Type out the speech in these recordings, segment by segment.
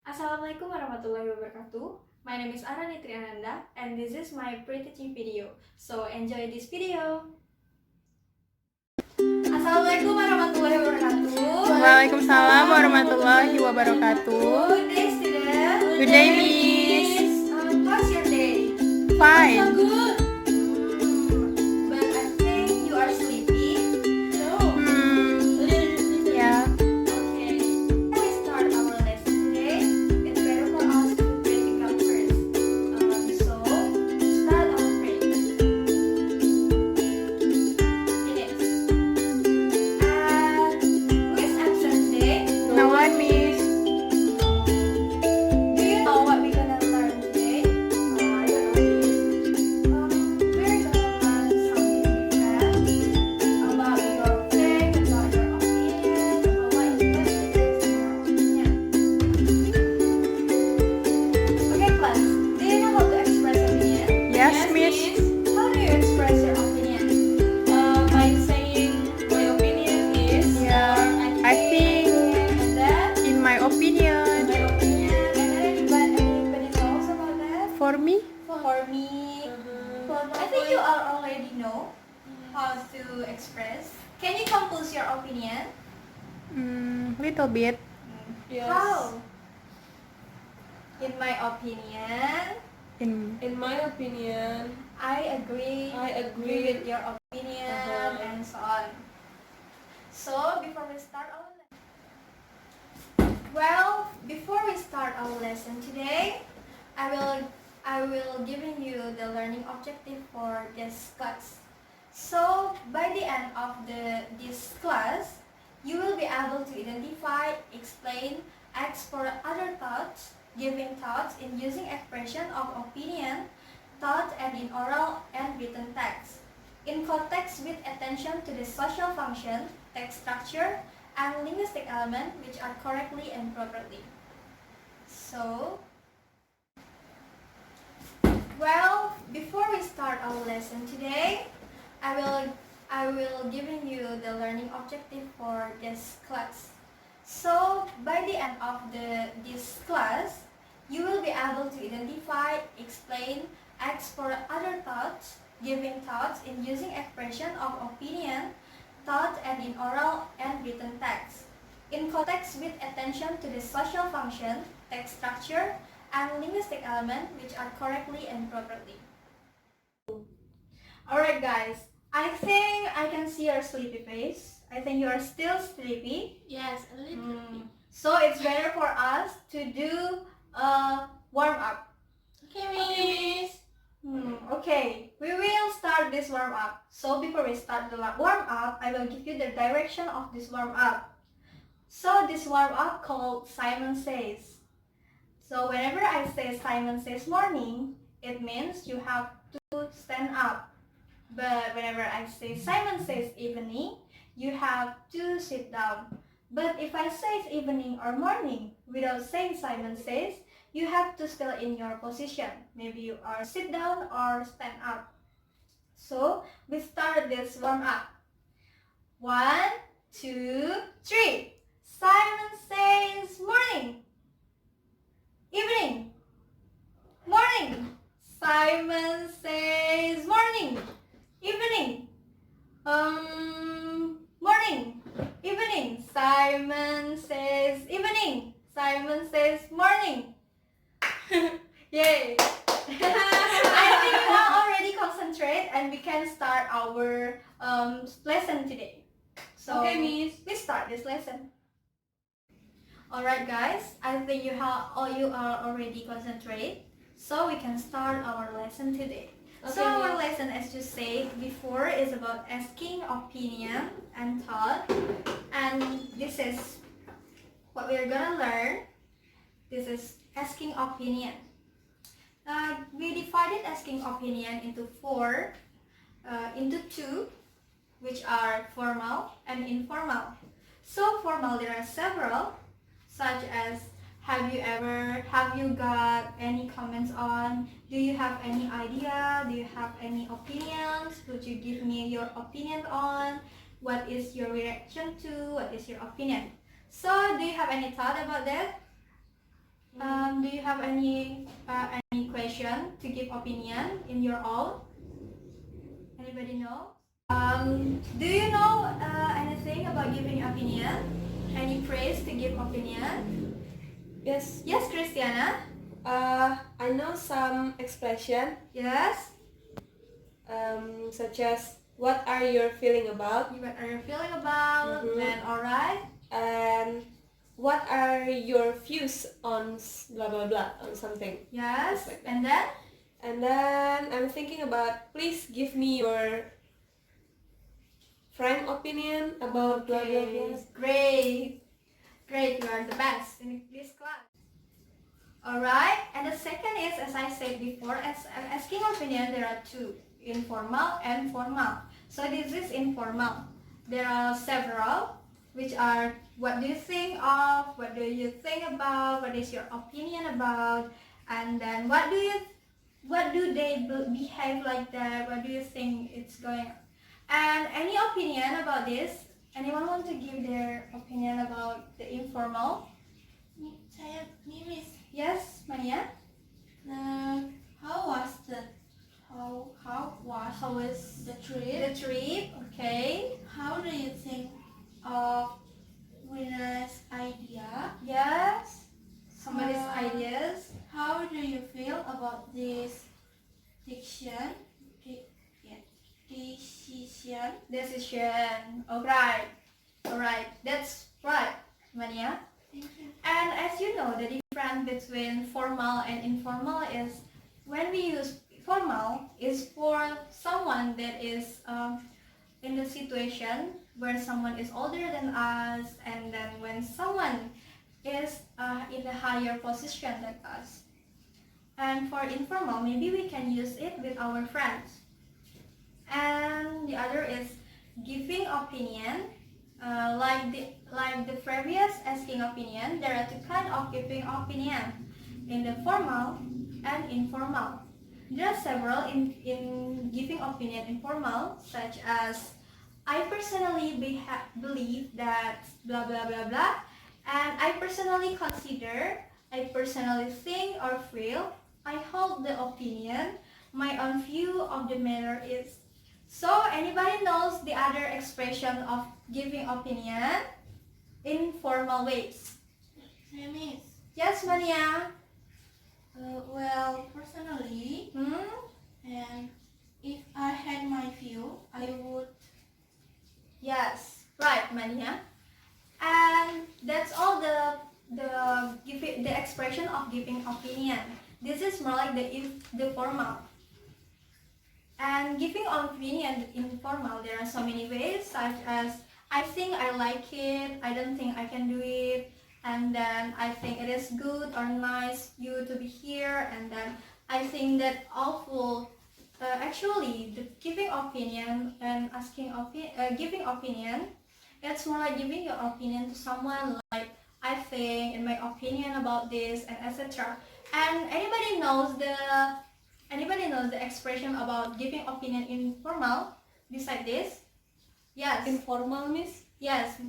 Assalamualaikum warahmatullahi wabarakatuh. My name is Arani Ananda and this is my pre-teaching video. So enjoy this video. Assalamualaikum warahmatullahi wabarakatuh. Waalaikumsalam warahmatullahi wabarakatuh. Good day, student. Good day, Miss. How's your day? Fine. Good. But I think you are sleepy. No. Yeah. Okay. Before we start our lesson today, it's better for us to pray to God first. So start our prayer. It is. Who is absent today? No one, Miss. Do you know what we're gonna learn today? I don't know. We're gonna learn something different about your faith, about your opinion, about what is best in your opinion. Okay, class. Do you know how to express opinion? Yes, Miss. How do you express your opinion? By saying my opinion is. Yeah, I think And then in my opinion, my opinion. And then anybody knows about that? for me, For me, I think you all already know how to express. Can you compose your opinion? little bit. Yes. How? In my opinion, In my opinion, I agree with your opinion Uh-huh. and so on. So before we start our lesson today, I will giving you the learning objective for this class. So by the end of this class, you will be able to identify, explain, ask for other thoughts, giving thoughts in using expression of opinion, thought and in oral and written text. In context with attention to the social function, text structure, and linguistic element which are correctly and properly. So, before we start our lesson today, I will giving you the learning objective for this class. So by the end of this class, you will be able to identify, explain, ask for other thoughts, giving thoughts in using expression of opinion, thought and in oral and written text. In context with attention to the social function, text structure, and linguistic element which are correctly and properly. Alright guys, I think I can see your sleepy face. I think you are still sleepy. yes, a little. So it's better for us to do a warm up. Okay, Miss. Okay, we will start this warm up. So before we start the warm up, I will give you the direction of this warm up. So this warm up called Simon Says. So whenever I say Simon Says morning, it means you have to stand up. But whenever I say Simon Says evening, you have to sit down. But if I say evening or morning without saying Simon Says, you have to still in your position. Maybe you are sit down or stand up. So we start this warm up. 1, 2, 3. Simon Says morning. Evening. Morning. Simon Says morning. Evening. Morning. Evening. Simon Says evening. Simon Says morning. Yay! I think you are already concentrate and we can start our lesson today. So Okay, Miss. we start this lesson. Alright guys, I think you are already concentrate. So we can start our lesson today. So Okay, our Miss. lesson, as you said before, is about asking opinion and thought. And this is what we're gonna learn. This is asking opinion. We divided asking opinion into two, which are formal and informal. So formal, there are several, such as have you got any comments on, do you have any idea, do you have any opinions, would you give me your opinion on, what is your reaction to, what is your opinion. So do you have any thought about that? Do you have any question to give opinion in your own? Anybody know? Do you know anything about giving opinion? Any phrase to give opinion? Yes. Yes, Christiana. I know some expression, Yes. such as "What are you feeling about?" What are you feeling about? Then alright. and "What are your views on blah blah blah on something?" Yes. Just like that. And then And then I'm thinking about, please give me your frank opinion about blah blah blah. Great. Great, you are the best in this class. Alright, and the second is, as I said before, as asking opinion, there are two, informal and formal. So this is informal. There are several, which are, what do you think of, what do you think about, what is your opinion about, and then what do they behave like that, what do you think it's going on? And any opinion about this? Anyone want to give their opinion about the informal? Saya Miss. Yes, Mania? How was the trip? The trip, okay. How do you think of Rina's idea? Yes. Somebody's ideas. How do you feel about this decision? Decision. Alright. Alright. That's right, Mania. Thank you. And as you know, the difference between formal and informal is when we use formal is for someone that is in the situation where someone is older than us, and then when someone is in a higher position than us. And for informal, maybe we can use it with our friends. And the other is giving opinion. Like the previous asking opinion, there are two kinds of giving opinion, in the formal and informal. There are several in giving opinion informal, such as I personally believe that blah blah blah blah, and I personally consider, I personally think or feel, I hold the opinion, my own view of the matter is. So anybody knows the other expression of giving opinion in formal ways? Saya Miss. Yes, Mania. Well, personally, Hmm? and if I had my view, I would. Yes, right, Mania. And that's all the expression of giving opinion. This is more like the formal. And giving opinion informal, there are so many ways, such as I think I like it, I don't think I can do it, and then I think it is good or nice you to be here, and then I think that awful. Actually, the giving opinion and giving opinion, it's more like giving your opinion to someone, like I think, in my opinion about this, and etc. And anybody knows the expression about giving opinion informal beside this? Yes. Informal, Miss? Yes,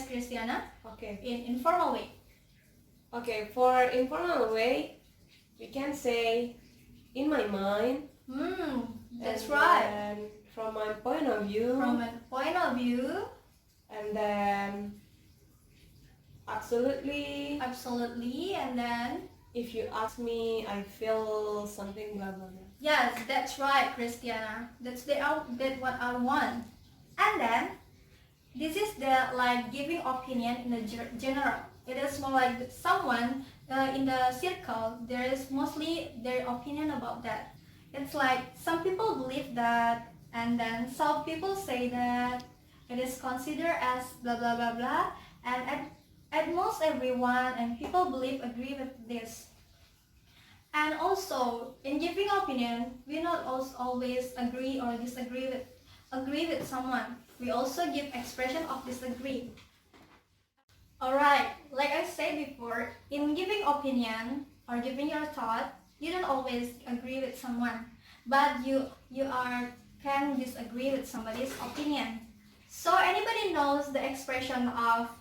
Christiana. Okay. In informal way. Okay, for informal way, we can say, in my mind. That's and right. then from my point of view. From a point of view. And then absolutely. And then. If you ask me, I feel something blah blah blah. Yes, that's right, Christiana. That's what I want. And then, this is the like giving opinion in the general. It is more like someone in the circle. There is mostly their opinion about that. It's like some people believe that, and then some people say that it is considered as blah blah blah blah, and at most everyone and people agree with this. And also in giving opinion, we not always agree or disagree with someone. We also give expression of disagree. Alright, like I said before, in giving opinion or giving your thought, you don't always agree with someone, but you can disagree with somebody's opinion. So anybody knows the expression of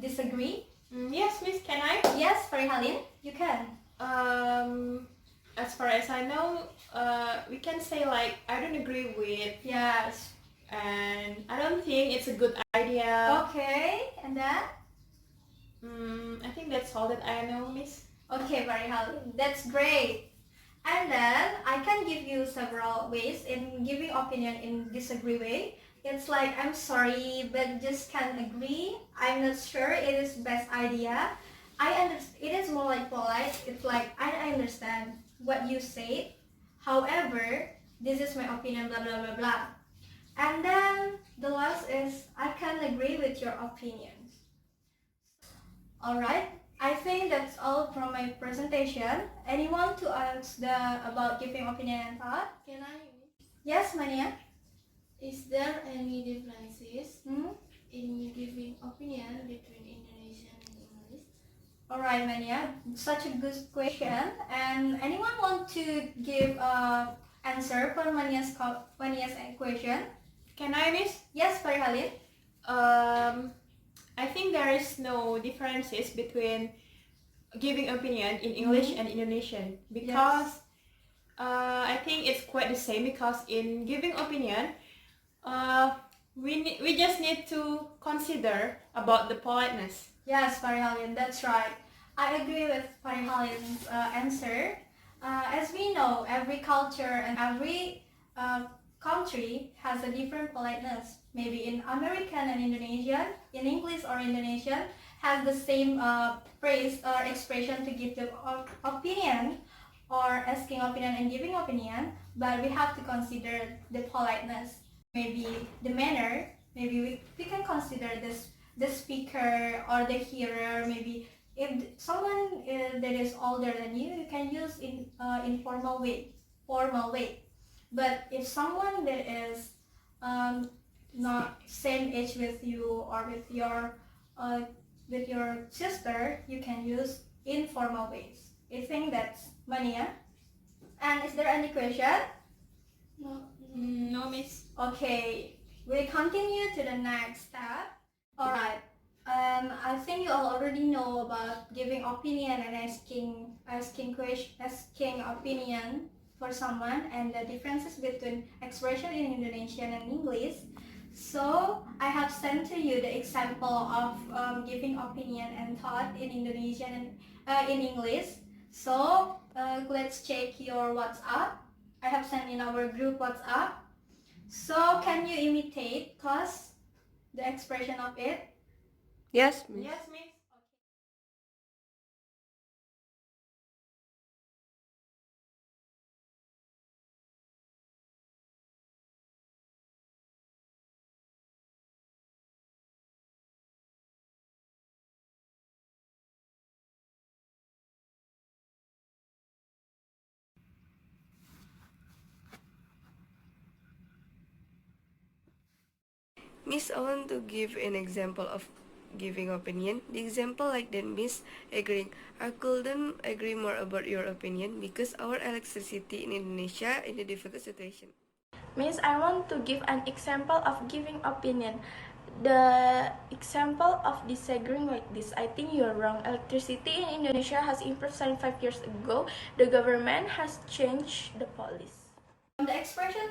disagree? Yes, Miss. Can I? Yes, Farihalin, you can. As far as I know, we can say like I don't agree with, Yes. and I don't think it's a good idea. Okay, and then? I think that's all that I know, Miss. Okay, Farihalin, that's great. And then I can give you several ways in giving opinion in disagree way. It's like I'm sorry, but just can't agree. I'm not sure it is best idea. It is more like polite. It's like I understand what you said. However, this is my opinion. Blah blah blah blah. And then the last is I can agree with your opinions. All right. I think that's all from my presentation. Anyone to ask about giving opinion and thought? Can I? Yes, Mania. Is there any differences Hmm? in giving opinion between Indonesian and English? All right, Mania. Such a good question. And anyone want to give answer for Mania's question? Can I, Miss? Yes, Farihalin. I think there is no differences between giving opinion in English and Indonesian because I think it's quite the same because in giving opinion, we just need to consider about the politeness. Yes, Farihalin, that's right. I agree with Farihalin's answer. As we know, every culture and every country has a different politeness. Maybe in American and Indonesian, in English or Indonesian, has the same phrase or expression to give the opinion or asking opinion and giving opinion, but we have to consider the politeness, maybe the manner, maybe we can consider this the speaker or the hearer. Maybe if someone that is older than you, you can use in informal way, formal way. But if someone that is not same age with you or with your sister, you can use informal ways. I think that's Mania. And is there any question? No. No, Miss. Okay, we continue to the next step. Alright, I think you all already know about giving opinion and asking opinion for someone and the differences between expression in Indonesian and English. So I have sent to you the example of giving opinion and thought in Indonesian and in English. So let's check your WhatsApp. I have sent in our group WhatsApp. So can you imitate, cause the expression of it? Yes, Miss. Yes, Miss. Miss, I want to give an example of giving opinion. The example like that, Miss, agreeing. I couldn't agree more about your opinion because our electricity in Indonesia in a difficult situation. Miss, I want to give an example of giving opinion. The example of disagreeing like this, I think you're wrong. Electricity in Indonesia has improved 75 years ago. The government has changed the policy. From the expression,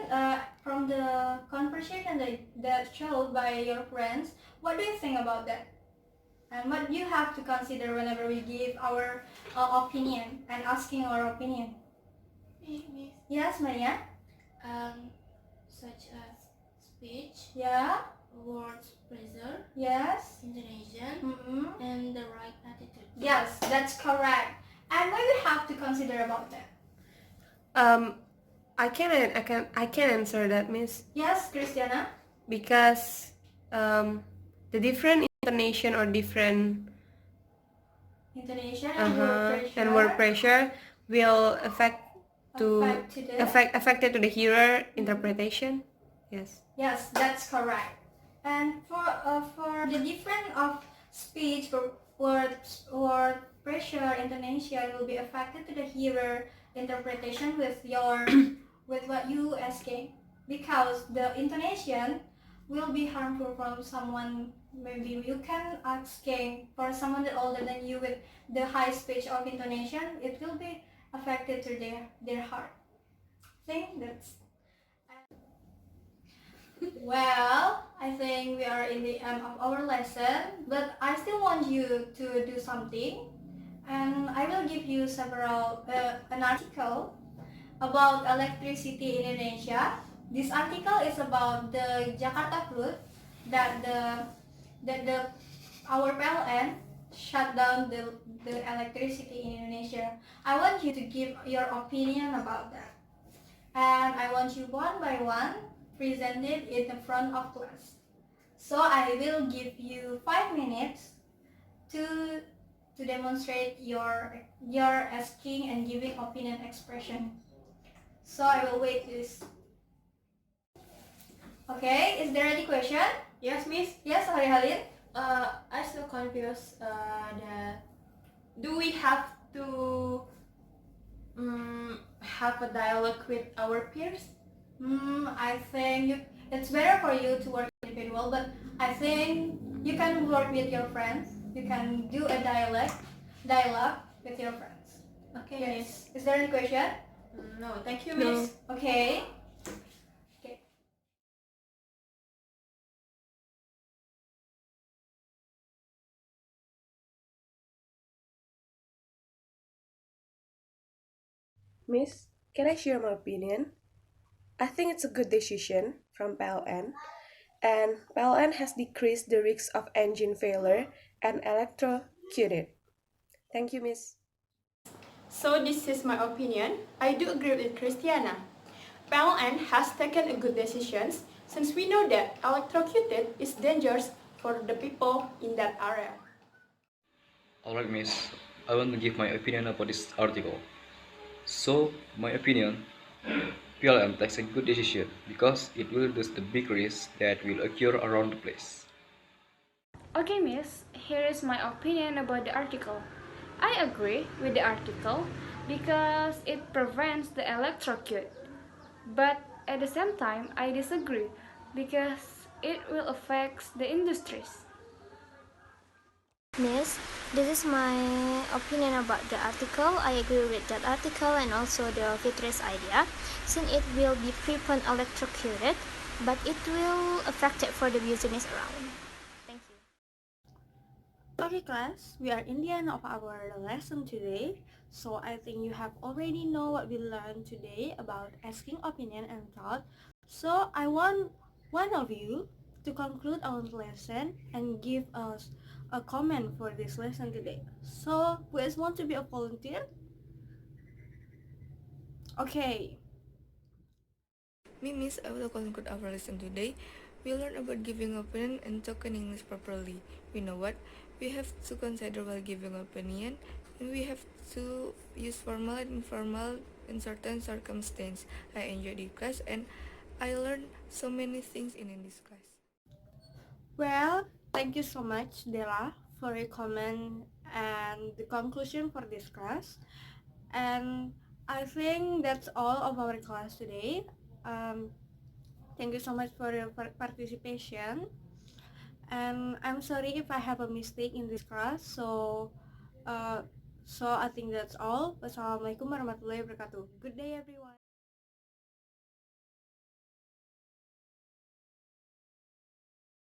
from the conversation that showed by your friends, what do you think about that? And what you have to consider whenever we give our opinion and asking our opinion? Miss. Yes, Maria? Such as speech, Yeah? words, pressure, Yes? Indonesian, Mm-hmm. and the right attitude. Yes, that's correct. And what we have to consider about that? I can answer that, Miss, Yes, Christiana? because the different intonation or different Intonation and word pressure. and word pressure will affected to the hearer interpretation. Yes. Yes, that's correct. And for the difference of speech, word pressure, intonation will be affected to the hearer interpretation with what you asking, because the intonation will be harmful from someone maybe you can asking for someone that older than you with the high speech of intonation, it will be affected to their heart. I think that's well, I think we are in the end of our lesson, but I still want you to do something, and I will give you several an article about electricity in Indonesia. This article is about the Jakarta flood that the our PLN shut down the electricity in Indonesia. I want you to give your opinion about that. And I want you one by one present it in the front of class. So I will give you 5 minutes to demonstrate your asking and giving opinion expression. So I will wait this. Okay, is there any question? Yes, Miss. Yes, Hari Halin? I still confused. Do we have to have a dialogue with our peers? I think it's better for you to work individual, but I think you can work with your friends. You can do a dialogue with your friends. Okay, Yes. Miss. Is there any question? No, thank you, No. Miss. Okay. Miss, can I share my opinion? I think it's a good decision from PLN, and PLN has decreased the risk of engine failure and electrocuted. Thank you, Miss. So this is my opinion. I do agree with Christiana. PLN has taken a good decisions since we know that electrocuted is dangerous for the people in that area. Alright, miss. I want to give my opinion about this article. So, my opinion, PLM takes a good decision because it will reduce the big risks that will occur around the place. Okay, Miss, here is my opinion about the article. I agree with the article because it prevents the electrocute. But at the same time, I disagree because it will affect the industries. Miss, this is my opinion about the article. I agree with that article and also the Fitri's idea, since it will be prevent electrocuted, but it will affect it for the business around. Thank you. Okay, class, we are in the end of our lesson today. So I think you have already know what we learned today about asking opinion and thought. So I want one of you to conclude our lesson and give us a comment for this lesson today. So who else want to be a volunteer? Okay. Me, Miss, I will conclude our lesson today. We learned about giving opinion and talking English properly. You know what? We have to consider while giving opinion, and we have to use formal and informal in certain circumstances. I enjoyed the class, and I learned so many things in this class. Well, thank you so much, Dela, for your comment and the conclusion for this class. And I think that's all of our class today. Thank you so much for your participation. And I'm sorry if I have a mistake in this class. Uh, so I think that's all. Wassalamualaikum warahmatullahi wabarakatuh. Good day, everyone.